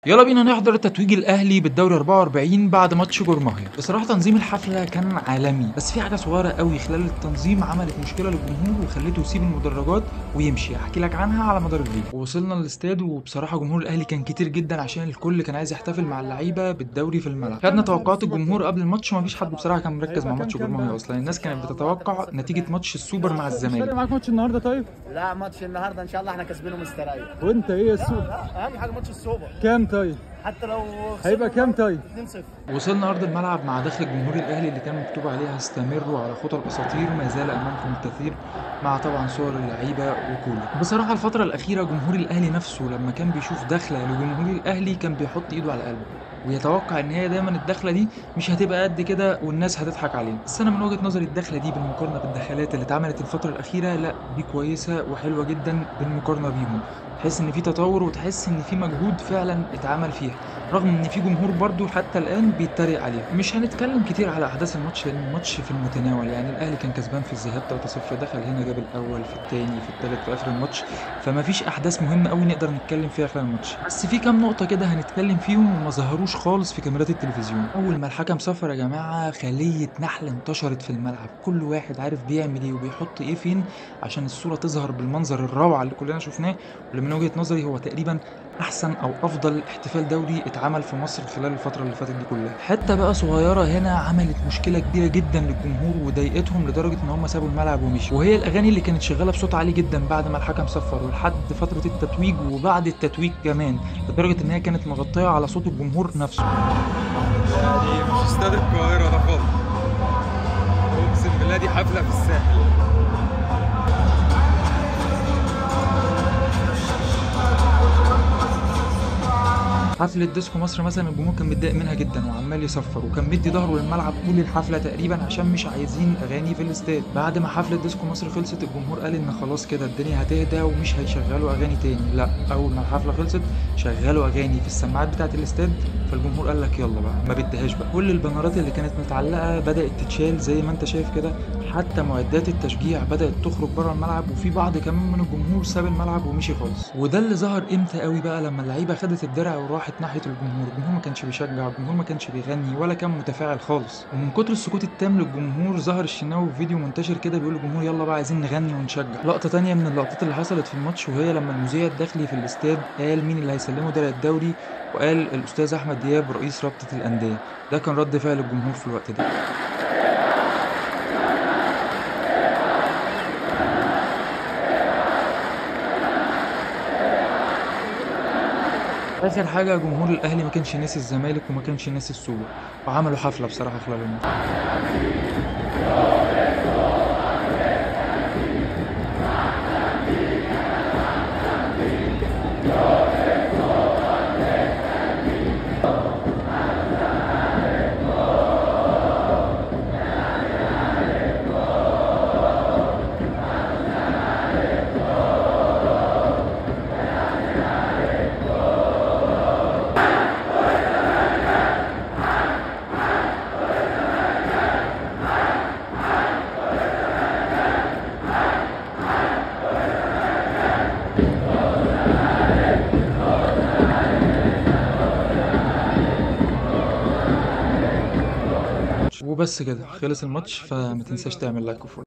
يلا بينا نحضر التتويج الاهلي بالدوري 44 بعد ماتش جورماهيا. بصراحه تنظيم الحفله كان عالمي، بس في حاجه صغيره قوي خلال التنظيم عملت مشكله للجمهور وخلته يسيب المدرجات ويمشي. احكي لك عنها على مدار الفيديو. وصلنا للاستاد وبصراحه جمهور الاهلي كان كتير جدا عشان الكل كان عايز يحتفل مع اللعيبه بالدوري في الملعب. خدنا توقعات الجمهور قبل الماتش ومفيش حد بصراحه كان مركز مع ماتش جورماهيا اصلا. الناس كانت بتتوقع نتيجه ماتش السوبر مع مش فارق الزمالك. معاك ماتش النهارده طيب؟ لا، ماتش النهارده ان شاء الله احنا كسبينه مستريح. وانت ايه السوق؟ اهم حاجه ماتش السوبر. كام طيب؟ حتى لو هيبقى كام طيب؟ 2-0. وصلنا ارض الملعب مع دخل جمهور الاهلي اللي كان مكتوب عليها استمروا على خطى الاساطير ما زال امامكم الكثير، مع طبعا صور اللعيبه وكله. بصراحه الفتره الاخيره جمهور الاهلي نفسه لما كان بيشوف دخله لجمهور الاهلي كان بيحط ايده على قلبه ويتوقع ان هي دايما الدخله دي مش هتبقى قد كده والناس هتضحك عليه. بس انا من وجهه نظري الدخله دي بالمقارنه بالدخلات اللي اتعملت الفتره الاخيره لا، دي كويسه وحلوه جدا بالمقارنه بيهم. تحس ان في تطور وتحس ان في مجهود فعلا اتعمل فيها، رغم ان في جمهور برضو حتى الان بيتريق عليها. مش هنتكلم كتير على احداث الماتش لان الماتش في المتناول، يعني الاهلي كان كسبان في الذهاب 3-0، دخل هنا جاب الاول في الثاني في الثالث في اخر الماتش، فما فيش احداث مهمه قوي نقدر نتكلم فيها خلال الماتش. بس في كام نقطه كده هنتكلم فيهم وما ظهروش خالص في كاميرات التلفزيون. اول ما الحكم صفر يا جماعه خليه نحل انتشرت في الملعب، كل واحد عارف بيعمل ايه وبيحط ايه فين عشان الصوره تظهر بالمنظر الروعه اللي كلنا شفناه، واللي من وجهه نظري هو تقريبا احسن او افضل احتفال دولي اتعمل في مصر خلال الفتره اللي فاتت دي كلها. حته بقى صغيره هنا عملت مشكله كبيره جدا للجمهور وضايقتهم لدرجه ان هم سابوا الملعب ومشوا، وهي الاغاني اللي كانت شغاله بصوت عالي جدا بعد ما الحكم صفر ولحد فتره التتويج وبعد التتويج كمان، لدرجه ان هي كانت مغطيه على صوت الجمهور نفسه. يعني مش استاد القاهرة ده خالص، اقسم بالله دي حفلة في الساحل. حفلة ديسكو مصر مثلا الجمهور كان متضايق منها جدا وعمال يصفر وكان مدي ظهره للملعب طول الحفلة تقريبا عشان مش عايزين اغاني في الاستاد. بعد ما حفلة ديسكو مصر خلصت الجمهور قال ان خلاص كده الدنيا هتهدى ومش هيشغلوا اغاني تاني. لا، اول ما الحفلة خلصت شغلوا اغاني في السماعات بتاعة الاستاد، فالجمهور قال لك يلا بقى ما بديهاش بقى. كل البنرات اللي كانت متعلقة بدأت تتشال زي ما انت شايف كده، حتى معدات التشجيع بدأت تخرج بره الملعب، وفي بعض كمان من الجمهور ساب الملعب ومشي خالص. وده اللي ظهر امتى قوي بقى لما اللعيبة خدت الدرع وراحت ناحية الجمهور ما كانش بيشجع، الجمهور ما كانش بيغني ولا كان متفاعل خالص. ومن كتر السكوت التام للجمهور ظهر الشناوي في فيديو منتشر كده بيقول للجمهور يلا بقى عايزين نغني ونشجع. لقطة تانية من اللقطات اللي حصلت في الماتش وهي لما المذيع الداخلي في الاستاد قال مين اللي هيسلمه درع الدوري، وقال الاستاذ احمد دياب رئيس رابطة الأندية. ده كان رد فعل الجمهور في الوقت ده. اخر حاجه جمهور الاهلي ما كانش ناسي الزمالك وما كانش ناسي السوبر، وعملوا حفله بصراحه خلال الماتش. وبس كده خلص الماتش، فما تنساش تعمل لايك وفولو.